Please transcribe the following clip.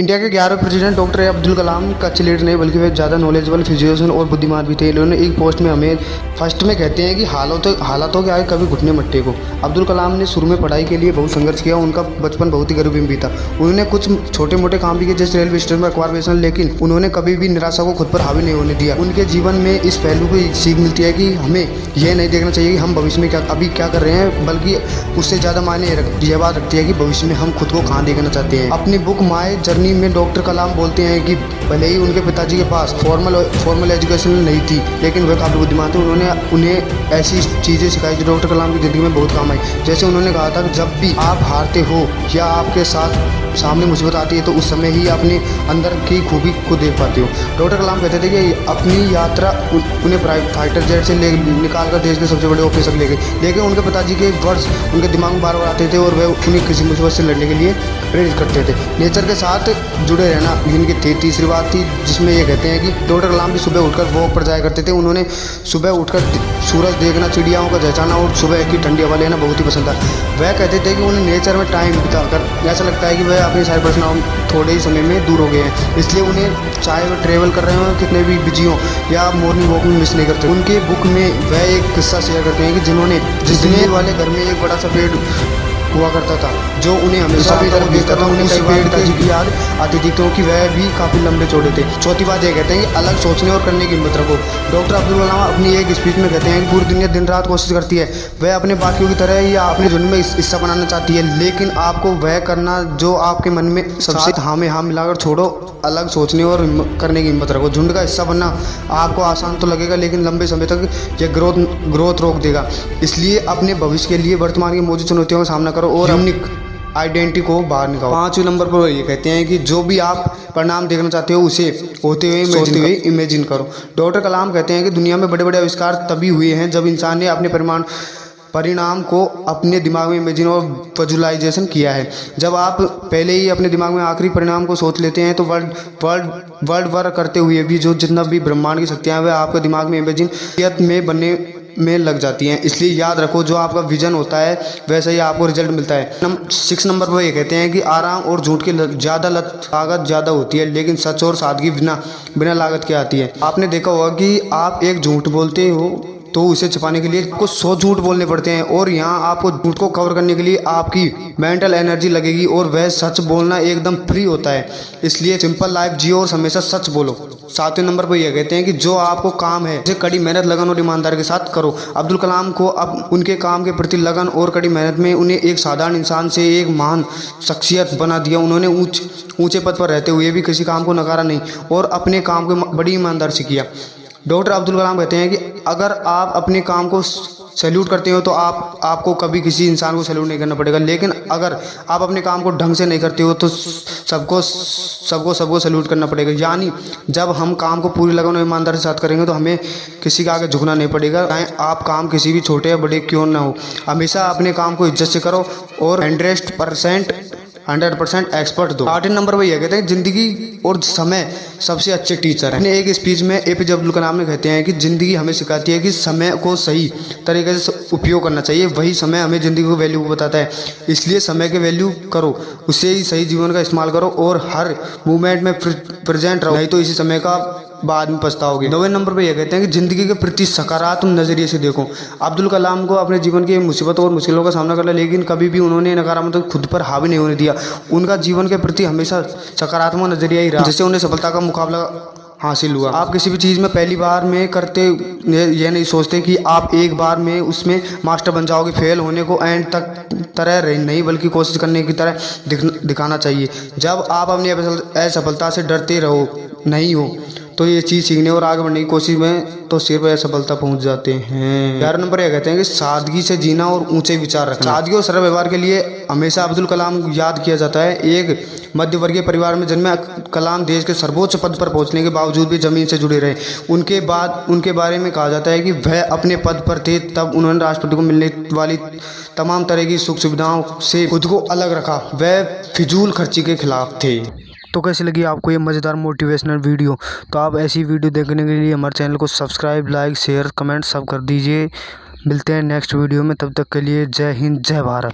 India के 11वें president doctor Abdul Kalam का अच्छे लीडर नहीं बल्कि वे ज़्यादा नॉलेजेबल फिजिशियन और बुद्धिमान भी थे। इन्होंने एक पोस्ट में हमें फर्स्ट में कहते हैं कि हालातों के आगे कभी घुटने मत टेको। अब्दुल कलाम ने शुरू में पढ़ाई के लिए बहुत संघर्ष किया। उनका बचपन बहुत ही गरीबी में बीता। उन्होंने कुछ छोटे मोटे काम भी किए जैसे रेलवे स्टेशन पर अखबार बेचना, लेकिन उन्होंने कभी भी निराशा को खुद पर हावी नहीं होने दिया। उनके जीवन में इस पहलू को सीख मिलती है कि हमें यह नहीं देखना चाहिए कि हम भविष्य में अभी क्या कर रहे हैं, बल्कि उससे ज़्यादा मायने यह बात रखती है कि भविष्य में हम खुद को कहाँ देखना चाहते हैं। अपनी बुक माय जर्नी में डॉक्टर कलाम बोलते हैं कि भले ही उनके पिताजी के पास फॉर्मल एजुकेशन नहीं थी, लेकिन वह काफ़ी बुद्धिमान थे। उन्होंने उन्हें ऐसी चीज़ें सिखाई जो डॉक्टर कलाम की ज़िंदगी में बहुत काम आई। जैसे उन्होंने कहा था कि जब भी आप हारते हो या आपके सामने मुसीबत आती है तो उस समय ही अपने अंदर की खूबी को देख पाते हो। डॉक्टर कलाम कहते थे कि अपनी यात्रा उन्हें फाइटर जेट से निकाल कर देश के सबसे बड़े ऑफिसर ले गए, लेकिन उनके पिताजी के वर्ड्स उनके दिमाग में बार बार आते थे और वे उन्हें किसी मुसीबत से लड़ने के लिए प्रेरित करते थे। नेचर के साथ जुड़े रहना इनकी तीसरी बात थी, जिसमें ये कहते हैं कि डॉक्टर कलाम भी सुबह उठकर वॉक पर जाया करते थे। उन्होंने सुबह उठकर सूरज देखना, चिड़ियाओं का चहचहाना और सुबह की ठंडी हवा लेना बहुत ही पसंद था। वह कहते थे कि उन्हें नेचर में टाइम बिताकर ऐसा लगता है कि वह अपनी सारी पर्सनल थोड़े ही समय में दूर हो गए हैं, इसलिए उन्हें चाहे वह ट्रेवल कर रहे हो कितने भी बिजी हो या मॉर्निंग वॉक में मिस नहीं करते। उनके बुक में वह एक किस्सा शेयर करते हैं कि जिस दिल्ली वाले घर में एक बड़ा सा पेड़ हुआ करता था जो उन्हें हमेशा देखता था। उन्हें उस पेड़ की याद आती थी क्योंकि वह भी काफ़ी लंबे चौड़े थे। चौथी बात यह कहते हैं कि अलग सोचने और करने की हिम्मत रखो। डॉक्टर अब्दुल कलाम अपनी एक स्पीच में कहते हैं कि पूरी दुनिया दिन रात कोशिश करती है, वह अपने बाकियों की तरह या अपने जुनून में हिस्सा बनाना चाहती है, लेकिन आपको वह करना जो आपके मन में सबसे हाँ में हाँ मिलाकर छोड़ो। अलग सोचने और करने की हिम्मत रखो। झुंड का हिस्सा बनना आपको आसान तो लगेगा, लेकिन लंबे समय तक यह ग्रोथ रोक देगा। इसलिए अपने भविष्य के लिए वर्तमान की मौजूद चुनौतियों का सामना करो और यूनिक आइडेंटिटी को बाहर निकालो। 5वें नंबर पर ये कहते हैं कि जो भी आप परिणाम देखना चाहते हो उसे होते हुए इमेजिन करो। डॉक्टर कलाम कहते हैं कि दुनिया में बड़े बड़े आविष्कार तभी हुए हैं जब इंसान ने अपने परिणाम को अपने दिमाग में इमेजिन और विजुअलाइजेशन किया है। जब आप पहले ही अपने दिमाग में आखिरी परिणाम को सोच लेते हैं तो वर्ल्ड वर्क करते हुए भी जो जितना भी ब्रह्मांड की शक्तियाँ हैं वह आपके दिमाग में इमेजिन में बनने में लग जाती हैं। इसलिए याद रखो, जो आपका विजन होता है वैसे ही आपको रिजल्ट मिलता है। 6 नंबर पर ये कहते हैं कि आराम और झूठ की ज़्यादा लागत ज़्यादा होती है, लेकिन सच और सादगी बिना लागत के आती है। आपने देखा होगा कि आप एक झूठ बोलते हो तो उसे छिपाने के लिए आपको 100 झूठ बोलने पड़ते हैं, और यहाँ आपको झूठ को कवर करने के लिए आपकी मेंटल एनर्जी लगेगी और वह सच बोलना एकदम फ्री होता है। इसलिए सिंपल लाइफ जियो और हमेशा सच बोलो। 7वें नंबर पर यह कहते हैं कि जो आपको काम है उसे कड़ी मेहनत, लगन और ईमानदारी के साथ करो। अब्दुल कलाम को अब उनके काम के प्रति लगन और कड़ी मेहनत में उन्हें एक साधारण इंसान से एक महान शख्सियत बना दिया। उन्होंने ऊंचे पद पर रहते हुए भी किसी काम को नकारा नहीं और अपने काम को बड़ी ईमानदारी से किया। डॉक्टर अब्दुल कलाम कहते हैं कि अगर आप अपने काम को सैल्यूट करते हो तो आपको कभी किसी इंसान को सैल्यूट नहीं करना पड़ेगा, लेकिन अगर आप अपने काम को ढंग से नहीं करते हो तो सबको सैल्यूट करना पड़ेगा। यानी जब हम काम को पूरी लगन और ईमानदारी के साथ करेंगे तो हमें किसी के आगे झुकना नहीं पड़ेगा, चाहे आप काम किसी भी छोटे या बड़े क्यों ना हो। हमेशा अपने काम को इज्जत से करो और 100% एक्सपर्ट दो। 8वें नंबर पर यह कहते हैं जिंदगी और समय सबसे अच्छे टीचर हैं। एक स्पीच में एपीजे अब्दुल कलाम ने कहते हैं कि जिंदगी हमें सिखाती है कि समय को सही तरीके से उपयोग करना चाहिए, वही समय हमें जिंदगी को वैल्यू बताता है। इसलिए समय के वैल्यू करो, उसे ही सही जीवन का इस्तेमाल करो और हर मूवमेंट में प्रेजेंट रहो, नहीं तो इसी समय का बाद में पछताओगे। 9वें नंबर पर यह कहते हैं कि जिंदगी के प्रति सकारात्मक नजरिए से देखो। अब्दुल कलाम को अपने जीवन की मुसीबतों और मुश्किलों का सामना करना, लेकिन कभी भी उन्होंने नकारात्मक खुद पर हावी नहीं होने दिया। उनका जीवन के प्रति हमेशा सकारात्मक नजरिया ही रहा, जिससे उन्हें सफलता का मुकाबला हासिल हुआ। आप किसी भी चीज़ में पहली बार में करते ये नहीं सोचते कि आप एक बार में उसमें मास्टर बन जाओगे। फेल होने को एंड तक तरह नहीं बल्कि कोशिश करने की तरह दिखाना चाहिए। जब आप अपनी असफलता से डरते नहीं हो तो ये चीज़ सीखने और आगे बढ़ने की कोशिश में तो सिर्फ असफलता पहुंच जाते हैं। 11 नंबर ये कहते हैं कि सादगी से जीना और ऊंचे विचार रखना। सादगी और सरल व्यवहार के लिए हमेशा अब्दुल कलाम याद किया जाता है। एक मध्यवर्गीय परिवार में जन्मे कलाम देश के सर्वोच्च पद पर पहुंचने के बावजूद भी जमीन से जुड़े रहे। उनके बारे में कहा जाता है कि वह अपने पद पर थे तब उन्होंने राष्ट्रपति को मिलने वाली तमाम तरह की सुख सुविधाओं से खुद को अलग रखा। वह फिजूल खर्ची के खिलाफ थे। तो कैसी लगी आपको ये मज़ेदार मोटिवेशनल वीडियो? तो आप ऐसी वीडियो देखने के लिए हमारे चैनल को सब्सक्राइब, लाइक, शेयर, कमेंट सब कर दीजिए। मिलते हैं नेक्स्ट वीडियो में, तब तक के लिए जय हिंद, जय भारत।